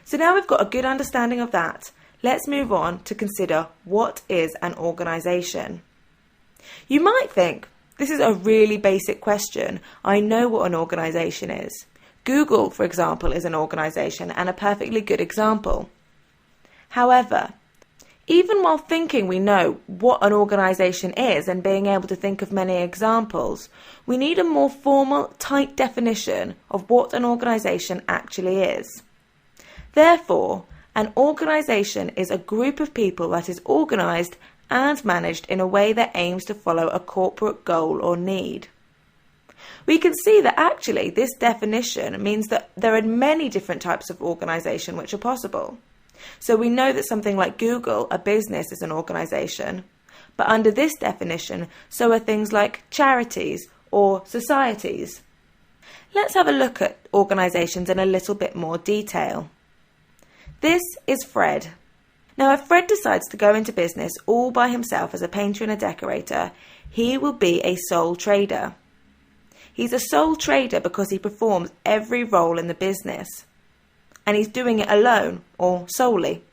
So now we've got a good understanding of that, let's move on to consider what is an organisation. You might think, this is a really basic question. I know what an organisation is. Google, for example, is an organisation and a perfectly good example. However, even while thinking we know what an organisation is and being able to think of many examples, we need a more formal, tight definition of what an organisation actually is. Therefore, an organisation is a group of people that is organised and managed in a way that aims to follow a corporate goal or need. We can see that actually this definition means that there are many different types of organisation which are possible. So we know that something like Google, a business, is an organisation, but under this definition, so are things like charities or societies. Let's have a look at organisations in a little bit more detail. This is Fred. Now, if Fred decides to go into business all by himself as a painter and a decorator, he will be a sole trader. He's a sole trader because he performs every role in the business, and he's doing it alone or solely.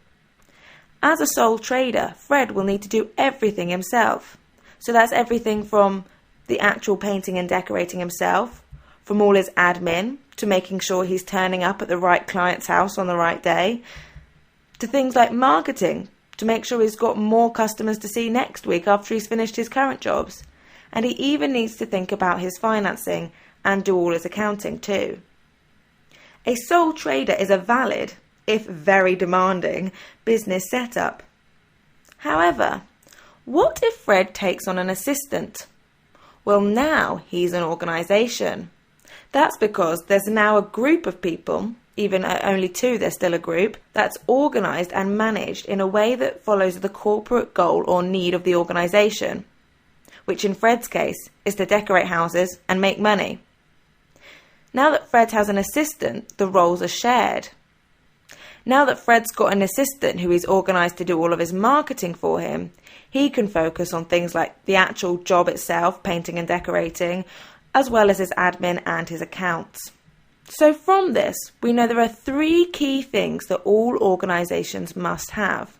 As a sole trader, Fred will need to do everything himself. So that's everything from the actual painting and decorating himself, from all his admin, to making sure he's turning up at the right client's house on the right day, to things like marketing, to make sure he's got more customers to see next week after he's finished his current jobs. And he even needs to think about his financing and do all his accounting too. A sole trader is a valid, if very demanding, business setup. However, what if Fred takes on an assistant? Well, now he's an organisation. That's because there's now a group of people, even at only two there's still a group, that's organised and managed in a way that follows the corporate goal or need of the organisation, which in Fred's case is to decorate houses and make money. Now that Fred has an assistant, the roles are shared. Now that Fred's got an assistant who is organised to do all of his marketing for him, he can focus on things like the actual job itself, painting and decorating, as well as his admin and his accounts. So from this, we know there are three key things that all organisations must have: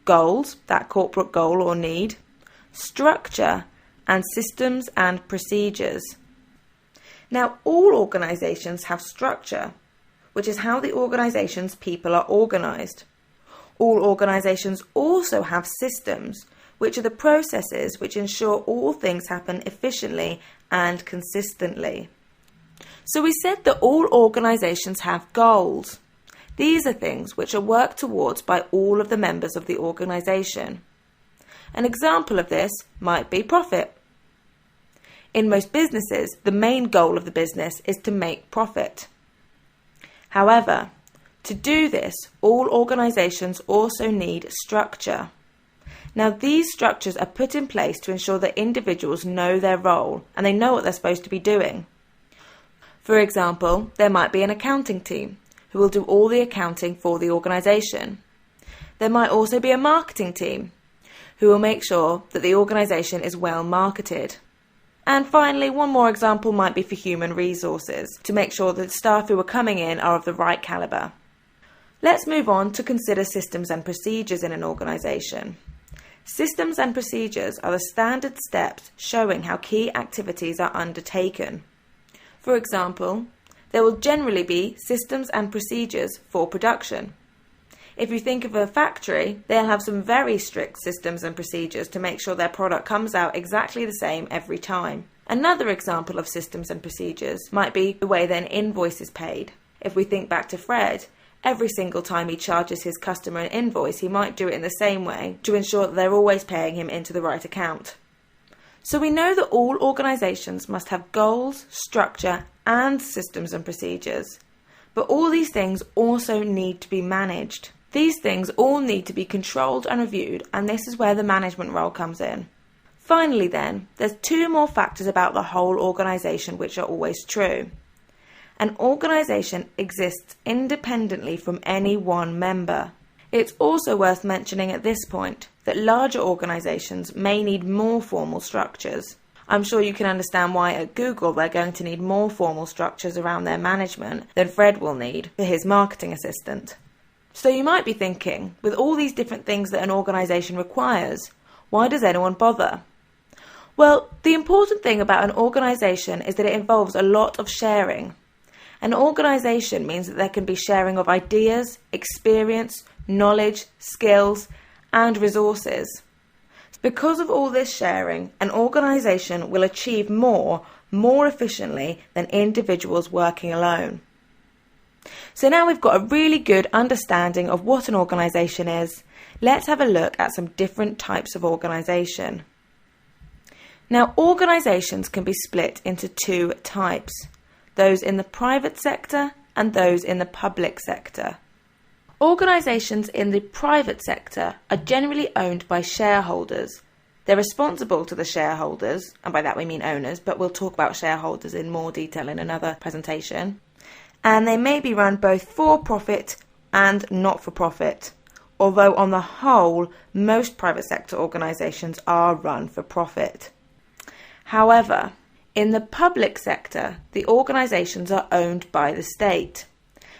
goals, that corporate goal or need, structure, and systems and procedures. Now, all organisations have structure, which is how the organisation's people are organised. All organisations also have systems, which are the processes which ensure all things happen efficiently and consistently. So we said that all organisations have goals. These are things which are worked towards by all of the members of the organisation. An example of this might be profit. In most businesses, the main goal of the business is to make profit. However, to do this, all organisations also need structure. Now, these structures are put in place to ensure that individuals know their role and they know what they're supposed to be doing. For example, there might be an accounting team who will do all the accounting for the organisation. There might also be a marketing team who will make sure that the organisation is well marketed. And finally, one more example might be for human resources, to make sure that the staff who are coming in are of the right calibre. Let's move on to consider systems and procedures in an organisation. Systems and procedures are the standard steps showing how key activities are undertaken. For example, there will generally be systems and procedures for production. If you think of a factory, they'll have some very strict systems and procedures to make sure their product comes out exactly the same every time. Another example of systems and procedures might be the way that an invoice is paid. If we think back to Fred, every single time he charges his customer an invoice, he might do it in the same way to ensure that they're always paying him into the right account. So we know that all organisations must have goals, structure, and systems and procedures. But all these things also need to be managed. These things all need to be controlled and reviewed, and this is where the management role comes in. Finally then, there's two more factors about the whole organisation which are always true. An organisation exists independently from any one member. It's also worth mentioning at this point that larger organisations may need more formal structures. I'm sure you can understand why at Google they're going to need more formal structures around their management than Fred will need for his marketing assistant. So you might be thinking, with all these different things that an organisation requires, why does anyone bother? Well, the important thing about an organisation is that it involves a lot of sharing. An organisation means that there can be sharing of ideas, experience, knowledge, skills, and resources. Because of all this sharing, an organisation will achieve more efficiently than individuals working alone. So now we've got a really good understanding of what an organisation is, let's have a look at some different types of organisation. Now, organisations can be split into two types, those in the private sector and those in the public sector. Organisations in the private sector are generally owned by shareholders. They're responsible to the shareholders, and by that we mean owners, but we'll talk about shareholders in more detail in another presentation. And they may be run both for profit and not for profit, although on the whole, most private sector organisations are run for profit. However, in the public sector, the organisations are owned by the state.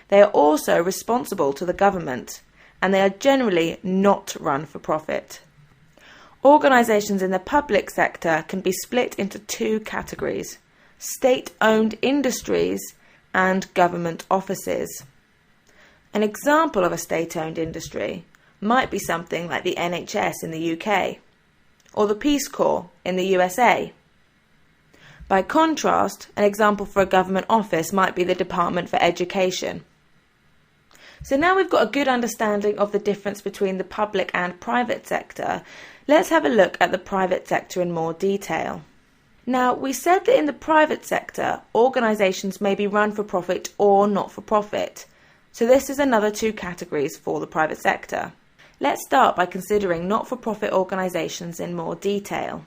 They are also responsible to the government, and they are generally not run for profit. Organisations in the public sector can be split into two categories: state-owned industries and government offices. An example of a state-owned industry might be something like the NHS in the UK, or the Peace Corps in the USA. By contrast, an example for a government office might be the Department for Education. So now we've got a good understanding of the difference between the public and private sector, let's have a look at the private sector in more detail. Now, we said that in the private sector, organisations may be run for profit or not for profit. So this is another two categories for the private sector. Let's start by considering not-for-profit organisations in more detail.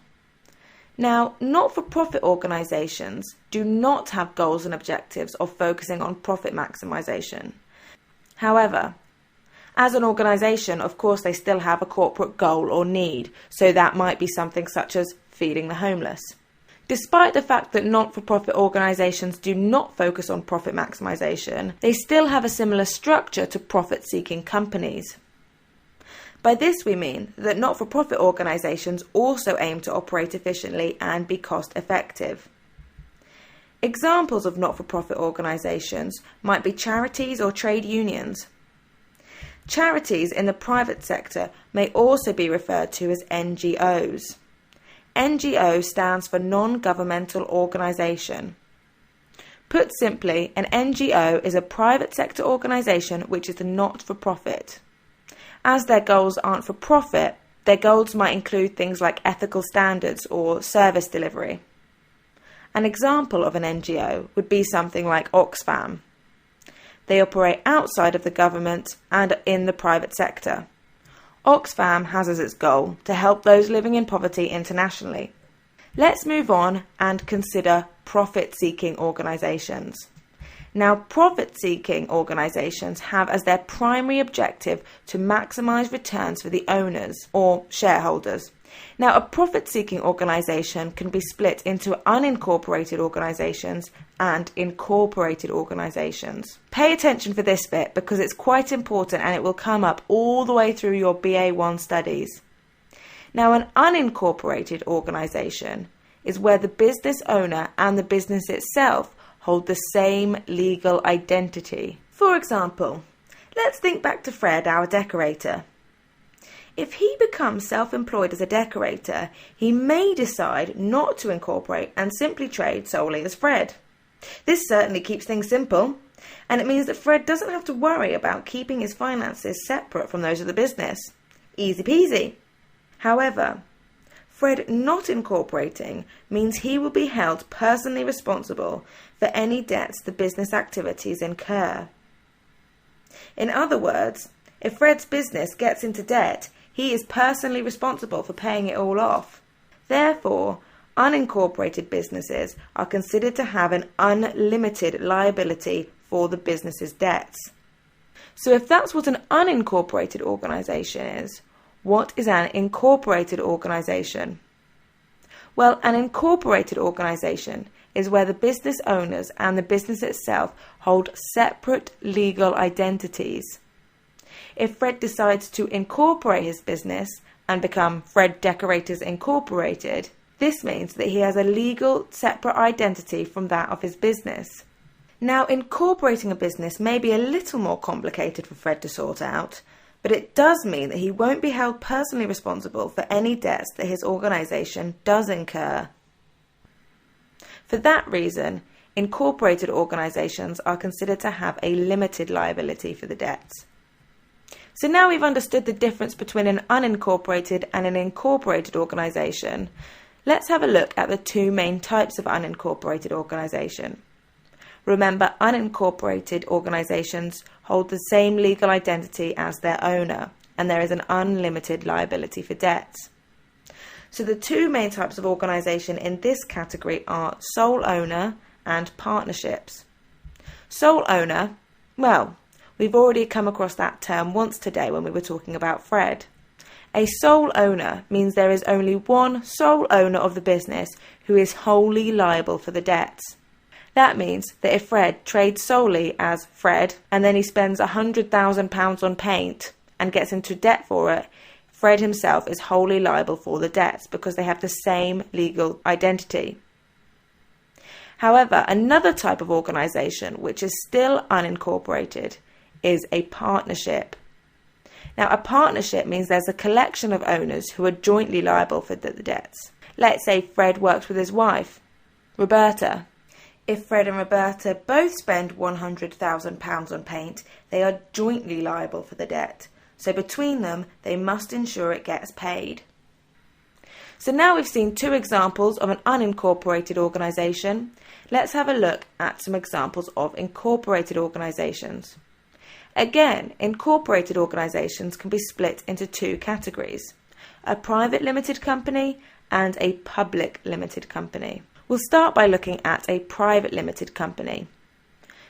Now, not-for-profit organisations do not have goals and objectives of focusing on profit maximisation. However, as an organisation, of course, they still have a corporate goal or need, so that might be something such as feeding the homeless. Despite the fact that not-for-profit organisations do not focus on profit maximisation, they still have a similar structure to profit-seeking companies. By this we mean that not-for-profit organisations also aim to operate efficiently and be cost-effective. Examples of not-for-profit organisations might be charities or trade unions. Charities in the private sector may also be referred to as NGOs. NGO stands for non-governmental organisation. Put simply, an NGO is a private sector organisation which is not for profit. As their goals aren't for profit, their goals might include things like ethical standards or service delivery. An example of an NGO would be something like Oxfam. They operate outside of the government and in the private sector. Oxfam has as its goal to help those living in poverty internationally. Let's move on and consider profit-seeking organisations. Now, profit-seeking organisations have as their primary objective to maximise returns for the owners or shareholders. Now, a profit-seeking organisation can be split into unincorporated organisations and incorporated organisations. Pay attention for this bit because it's quite important and it will come up all the way through your BA1 studies. Now, an unincorporated organisation is where the business owner and the business itself hold the same legal identity. For example, let's think back to Fred, our decorator. If he becomes self-employed as a decorator, he may decide not to incorporate and simply trade solely as Fred. This certainly keeps things simple, and it means that Fred doesn't have to worry about keeping his finances separate from those of the business. Easy peasy. However, Fred not incorporating means he will be held personally responsible for any debts the business activities incur. In other words, if Fred's business gets into debt, he is personally responsible for paying it all off. Therefore, unincorporated businesses are considered to have an unlimited liability for the business's debts. So if that's what an unincorporated organisation is, what is an incorporated organisation? Well, an incorporated organisation is where the business owners and the business itself hold separate legal identities. If Fred decides to incorporate his business and become Fred Decorators Incorporated, this means that he has a legal separate identity from that of his business. Now, incorporating a business may be a little more complicated for Fred to sort out, but it does mean that he won't be held personally responsible for any debts that his organisation does incur. For that reason, incorporated organisations are considered to have a limited liability for the debts. So now we've understood the difference between an unincorporated and an incorporated organisation, let's have a look at the two main types of unincorporated organisation. Remember, unincorporated organisations hold the same legal identity as their owner, and there is an unlimited liability for debts. So the two main types of organisation in this category are sole owner and partnerships. Sole owner, well, we've already come across that term once today when we were talking about Fred. A sole owner means there is only one sole owner of the business who is wholly liable for the debts. That means that if Fred trades solely as Fred and then he spends £100,000 on paint and gets into debt for it, Fred himself is wholly liable for the debts because they have the same legal identity. However, another type of organisation which is still unincorporated is a partnership. Now, a partnership means there's a collection of owners who are jointly liable for the debts. Let's say Fred works with his wife, Roberta. If Fred and Roberta both spend £100,000 on paint, they are jointly liable for the debt. So between them, they must ensure it gets paid. So now we've seen two examples of an unincorporated organisation. Let's have a look at some examples of incorporated organisations. Again, incorporated organisations can be split into two categories: a private limited company and a public limited company. We'll start by looking at a private limited company.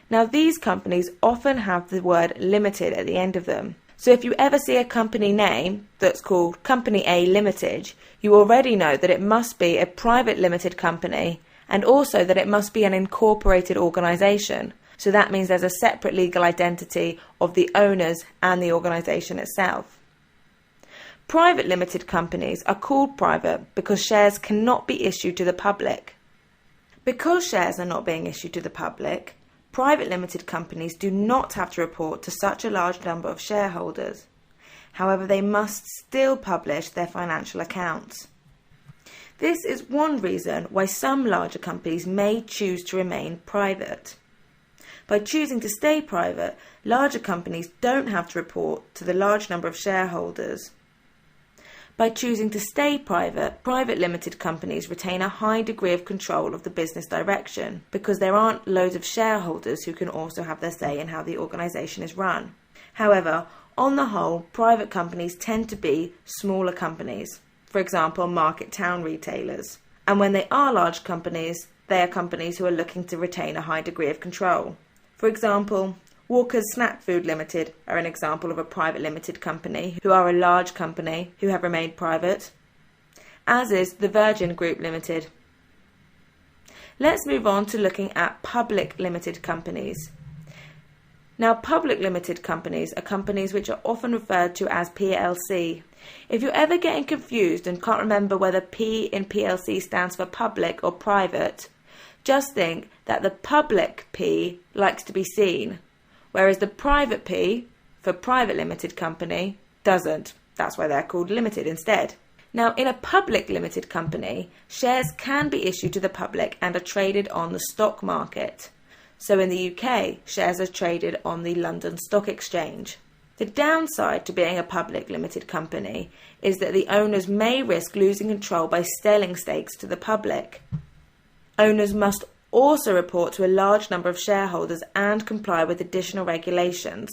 Now, these companies often have the word limited at the end of them. So if you ever see a company name that's called Company A Limited, you already know that it must be a private limited company and also that it must be an incorporated organisation. So that means there's a separate legal identity of the owners and the organisation itself. Private limited companies are called private because shares cannot be issued to the public. Because shares are not being issued to the public, private limited companies do not have to report to such a large number of shareholders. However, they must still publish their financial accounts. This is one reason why some larger companies may choose to remain private. By choosing to stay private, larger companies don't have to report to the large number of shareholders. By choosing to stay private, private limited companies retain a high degree of control of the business direction because there aren't loads of shareholders who can also have their say in how the organisation is run. However, on the whole, private companies tend to be smaller companies, for example, market town retailers. And when they are large companies, they are companies who are looking to retain a high degree of control. For example, Walker's Snack Food Limited are an example of a private limited company who are a large company who have remained private, as is the Virgin Group Limited. Let's move on to looking at public limited companies. Now, public limited companies are companies which are often referred to as PLC. If you're ever getting confused and can't remember whether P in PLC stands for public or private, just think that the public P likes to be seen, whereas the private P, for private limited company, doesn't. That's why they're called limited instead. Now, in a public limited company, shares can be issued to the public and are traded on the stock market. So in the UK, shares are traded on the London Stock Exchange. The downside to being a public limited company is that the owners may risk losing control by selling stakes to the public. Owners must also report to a large number of shareholders and comply with additional regulations.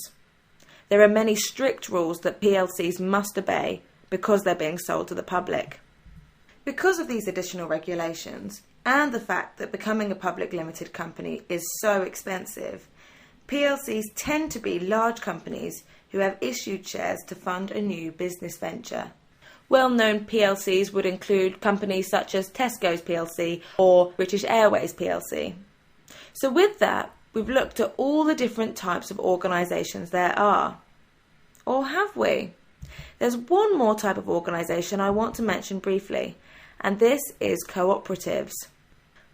There are many strict rules that PLCs must obey because they're being sold to the public. Because of these additional regulations and the fact that becoming a public limited company is so expensive, PLCs tend to be large companies who have issued shares to fund a new business venture. Well-known PLCs would include companies such as Tesco's PLC or British Airways PLC. So with that, we've looked at all the different types of organisations there are. Or have we? There's one more type of organisation I want to mention briefly, and this is cooperatives.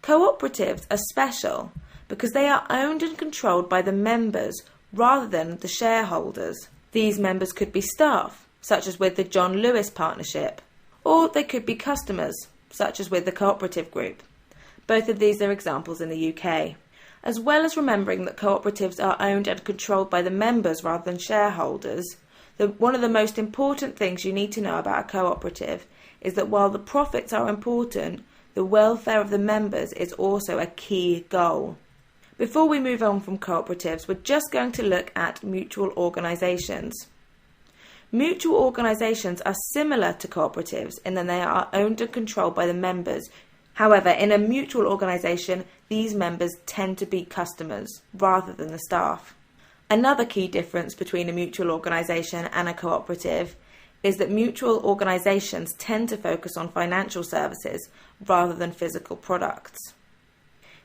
Cooperatives are special because they are owned and controlled by the members rather than the shareholders. These members could be staff, such as with the John Lewis Partnership, or they could be customers, such as with the Cooperative Group. Both of these are examples in the UK. As well as remembering that cooperatives are owned and controlled by the members rather than shareholders, one of the most important things you need to know about a cooperative is that while the profits are important, the welfare of the members is also a key goal. Before we move on from cooperatives, we're just going to look at mutual organisations. Mutual organisations are similar to cooperatives in that they are owned and controlled by the members. However, in a mutual organisation, these members tend to be customers rather than the staff. Another key difference between a mutual organisation and a cooperative is that mutual organisations tend to focus on financial services rather than physical products.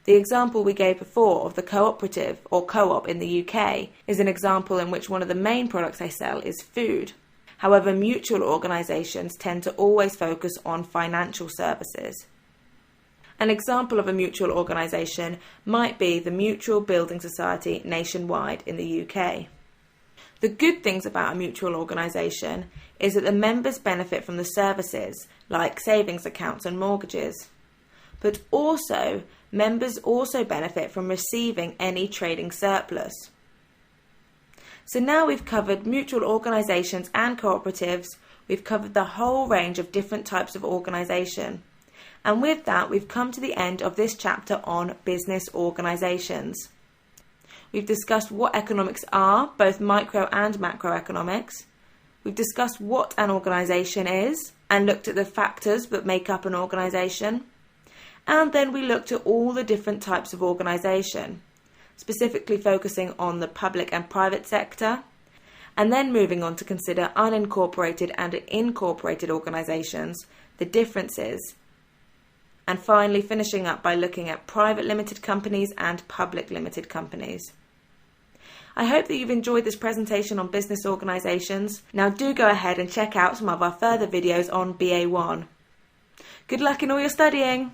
The example we gave before of the cooperative or co-op in the UK is an example in which one of the main products they sell is food. However, mutual organisations tend to always focus on financial services. An example of a mutual organisation might be the Mutual Building Society nationwide in the UK. The good things about a mutual organisation is that the members benefit from the services like savings accounts and mortgages. But also, members also benefit from receiving any trading surplus. So now we've covered mutual organisations and cooperatives, we've covered the whole range of different types of organisation. And with that, we've come to the end of this chapter on business organisations. We've discussed what economics are, both micro and macroeconomics. We've discussed what an organisation is and looked at the factors that make up an organisation. And then we looked at all the different types of organisation, specifically focusing on the public and private sector, and then moving on to consider unincorporated and incorporated organisations, the differences, and finally finishing up by looking at private limited companies and public limited companies. I hope that you've enjoyed this presentation on business organisations. Now do go ahead and check out some of our further videos on BA1. Good luck in all your studying!